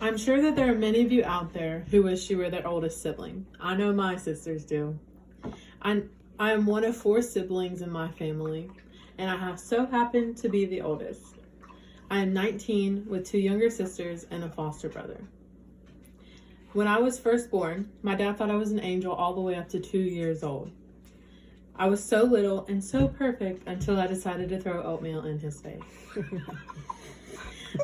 I'm sure that there are many of you out there who wish you were their oldest sibling. I know my sisters do. I am one of 4 siblings in my family, and I have so happened to be the oldest. I am 19 with 2 younger sisters and a foster brother. When I was first born, my dad thought I was an angel all the way up to 2 years old. I was so little and so perfect until I decided to throw oatmeal in his face.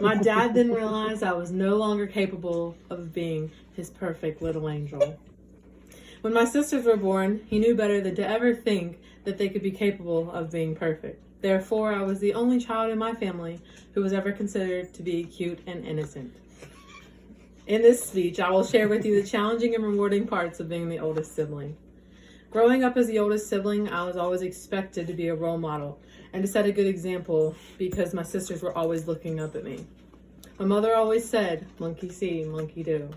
My dad didn't realize I was no longer capable of being his perfect little angel. When my sisters were born, he knew better than to ever think that they could be capable of being perfect. Therefore, I was the only child in my family who was ever considered to be cute and innocent. In this speech, I will share with you the challenging and rewarding parts of being the oldest sibling. Growing up as the oldest sibling, I was always expected to be a role model and to set a good example because my sisters were always looking up at me. My mother always said, "Monkey see, monkey do."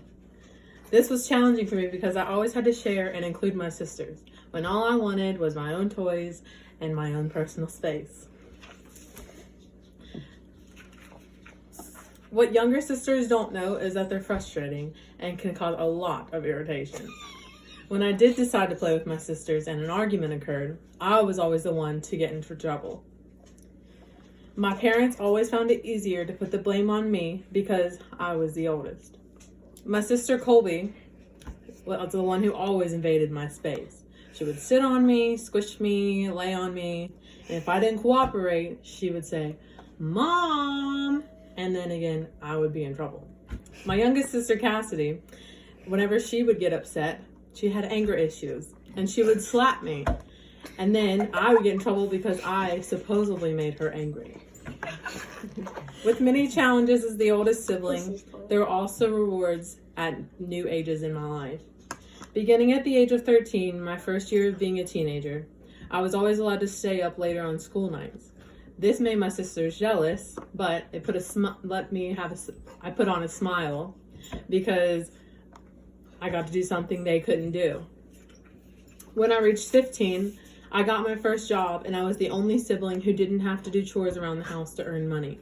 This was challenging for me because I always had to share and include my sisters, when all I wanted was my own toys and my own personal space. What younger sisters don't know is that they're frustrating and can cause a lot of irritation. When I did decide to play with my sisters and an argument occurred, I was always the one to get into trouble. My parents always found it easier to put the blame on me because I was the oldest. My sister Colby was the one who always invaded my space. She would sit on me, squish me, lay on me, and if I didn't cooperate, she would say, "Mom," and then again, I would be in trouble. My youngest sister Cassidy, whenever she would get upset, she had anger issues, and she would slap me. And then I would get in trouble because I supposedly made her angry. With many challenges as the oldest sibling, there were also rewards at new ages in my life. Beginning at the age of 13, my first year of being a teenager, I was always allowed to stay up later on school nights. This made my sisters jealous, but it put I put on a smile because I got to do something they couldn't do. When I reached 15, I got my first job, and I was the only sibling who didn't have to do chores around the house to earn money.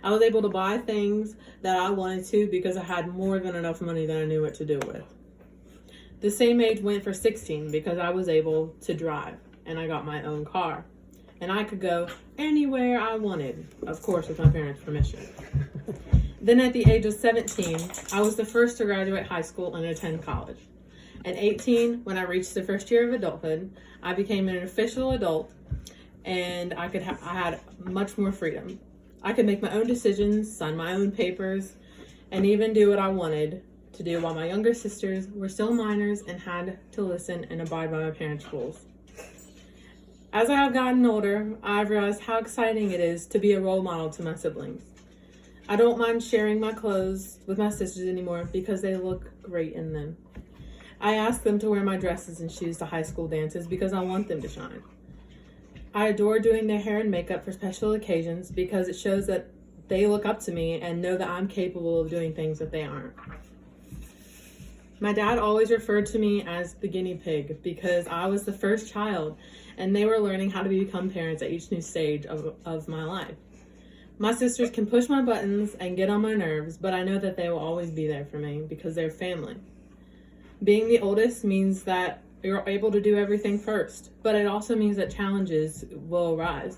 I was able to buy things that I wanted to because I had more than enough money that I knew what to do with. The same age went for 16 because I was able to drive, and I got my own car. And I could go anywhere I wanted, of course with my parents' permission. Then at the age of 17, I was the first to graduate high school and attend college. At 18, when I reached the first year of adulthood, I became an official adult, and I had much more freedom. I could make my own decisions, sign my own papers, and even do what I wanted to do while my younger sisters were still minors and had to listen and abide by my parents' rules. As I have gotten older, I've realized how exciting it is to be a role model to my siblings. I don't mind sharing my clothes with my sisters anymore because they look great in them. I ask them to wear my dresses and shoes to high school dances because I want them to shine. I adore doing their hair and makeup for special occasions because it shows that they look up to me and know that I'm capable of doing things that they aren't. My dad always referred to me as the guinea pig because I was the first child and they were learning how to become parents at each new stage of my life. My sisters can push my buttons and get on my nerves, but I know that they will always be there for me because they're family. Being the oldest means that you're able to do everything first, but it also means that challenges will arise.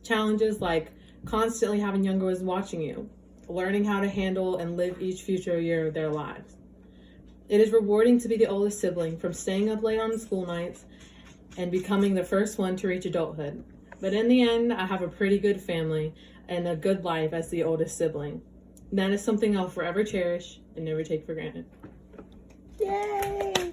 Challenges like constantly having younger ones watching you, learning how to handle and live each future year of their lives. It is rewarding to be the oldest sibling, from staying up late on school nights and becoming the first one to reach adulthood. But in the end, I have a pretty good family and a good life as the oldest sibling. That is something I'll forever cherish and never take for granted. Yay!